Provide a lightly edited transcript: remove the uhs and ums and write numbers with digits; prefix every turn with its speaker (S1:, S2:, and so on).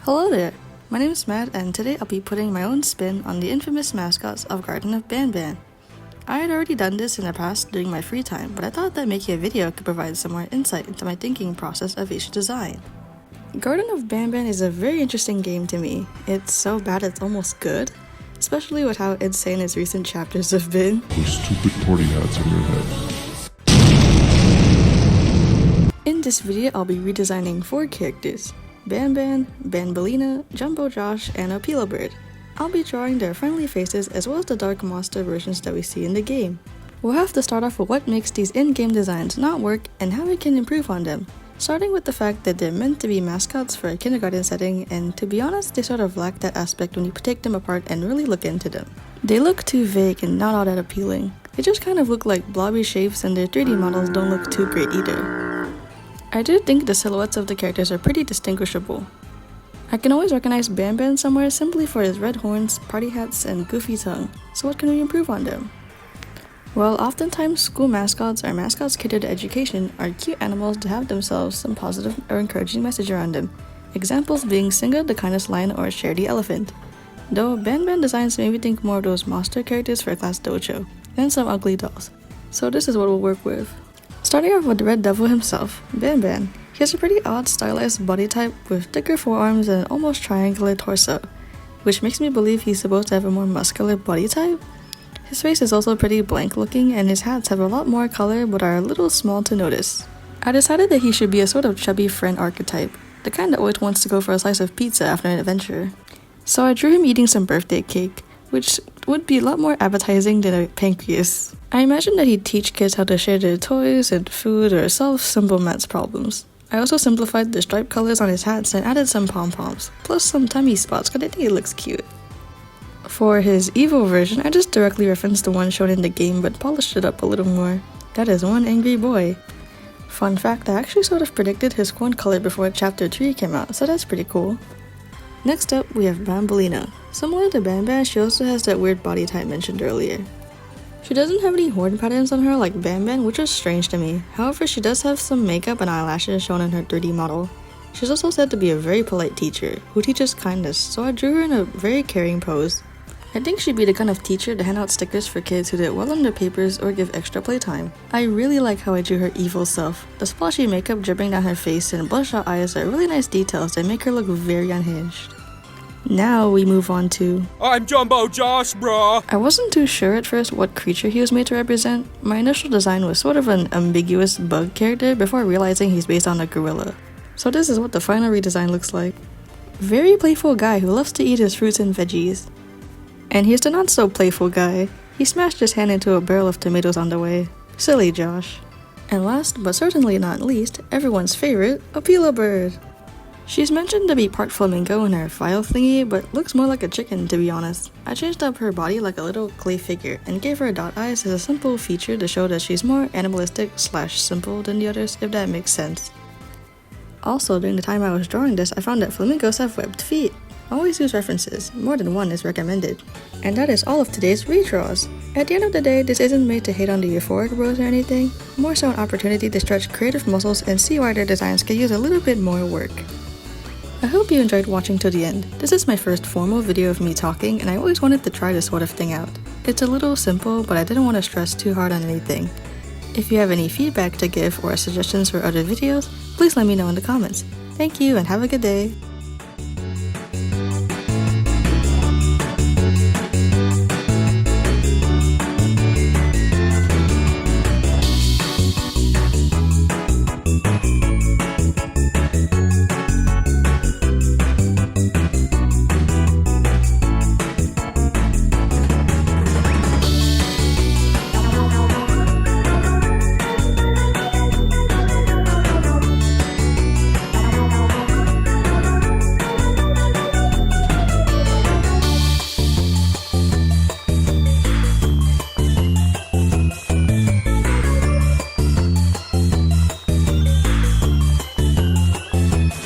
S1: Hello there, my name is Matt and today I'll be putting my own spin on the infamous mascots of Garten of BanBan. I had already done this in the past during my free time, but I thought that making a video could provide some more insight into my thinking process of each design. Garten of BanBan is a very interesting game to me. It's so bad it's almost good, especially with how insane its recent chapters have been.
S2: Those stupid party hats on your head.
S1: In this video, I'll be redesigning 4 characters: BanBan, Banbalina, Jumbo Josh, and Opila Bird. I'll be drawing their friendly faces as well as the dark monster versions that we see in the game. We'll have to start off with what makes these in-game designs not work and how we can improve on them, starting with the fact that they're meant to be mascots for a kindergarten setting, and to be honest, they sort of lack that aspect when you take them apart and really look into them. They look too vague and not all that appealing. They just kind of look like blobby shapes and their 3D models don't look too great either. I do think the silhouettes of the characters are pretty distinguishable. I can always recognize BanBan somewhere simply for his red horns, party hats, and goofy tongue, so what can we improve on them? Well, oftentimes school mascots or mascots catered to education are cute animals to have themselves some positive or encouraging message around them, examples being Singa the kindest lion or Cher the elephant. Though BanBan designs made me think more of those monster characters for Class Dojo, and some ugly dolls, so this is what we'll work with. Starting off with the Red Devil himself, BanBan. He has a pretty odd stylized body type with thicker forearms and an almost triangular torso, which makes me believe he's supposed to have a more muscular body type. His face is also pretty blank looking and his hats have a lot more color but are a little small to notice. I decided that he should be a sort of chubby friend archetype, the kind that always wants to go for a slice of pizza after an adventure. So I drew him eating some birthday cake, which would be a lot more appetizing than a pancreas. I imagined that he'd teach kids how to share their toys and food or solve simple maths problems. I also simplified the striped colors on his hats and added some pom-poms, plus some tummy spots because I think it looks cute. For his evil version, I just directly referenced the one shown in the game but polished it up a little more. That is one angry boy. Fun fact, I actually sort of predicted his corn color before Chapter 3 came out, so that's pretty cool. Next up, we have Banbalina. Similar to BanBan, she also has that weird body type mentioned earlier. She doesn't have any horn patterns on her like BanBan, which is strange to me. However, she does have some makeup and eyelashes shown in her 3D model. She's also said to be a very polite teacher, who teaches kindness, so I drew her in a very caring pose. I think she'd be the kind of teacher to hand out stickers for kids who did well on their papers or give extra playtime. I really like how I drew her evil self. The splotchy makeup dripping down her face and bloodshot eyes are really nice details that make her look very unhinged. Now we move on to...
S3: I'm Jumbo Josh, bruh!
S1: I wasn't too sure at first what creature he was made to represent. My initial design was sort of an ambiguous bug character before realizing he's based on a gorilla. So this is what the final redesign looks like. Very playful guy who loves to eat his fruits and veggies. And here's the not so playful guy. He smashed his hand into a barrel of tomatoes on the way. Silly Josh. And last, but certainly not least, everyone's favorite, Opila Bird. She's mentioned to be part flamingo in her file thingy, but looks more like a chicken to be honest. I changed up her body like a little clay figure and gave her dot eyes as a simple feature to show that she's more animalistic/simple than the others, if that makes sense. Also, during the time I was drawing this, I found that flamingos have webbed feet. Always use references, more than one is recommended. And that is all of today's redraws. At the end of the day, this isn't made to hate on the euphoric bros or anything, more so an opportunity to stretch creative muscles and see why their designs could use a little bit more work. I hope you enjoyed watching to the end. This is my first formal video of me talking and I always wanted to try this sort of thing out. It's a little simple, but I didn't want to stress too hard on anything. If you have any feedback to give or suggestions for other videos, please let me know in the comments. Thank you and have a good day!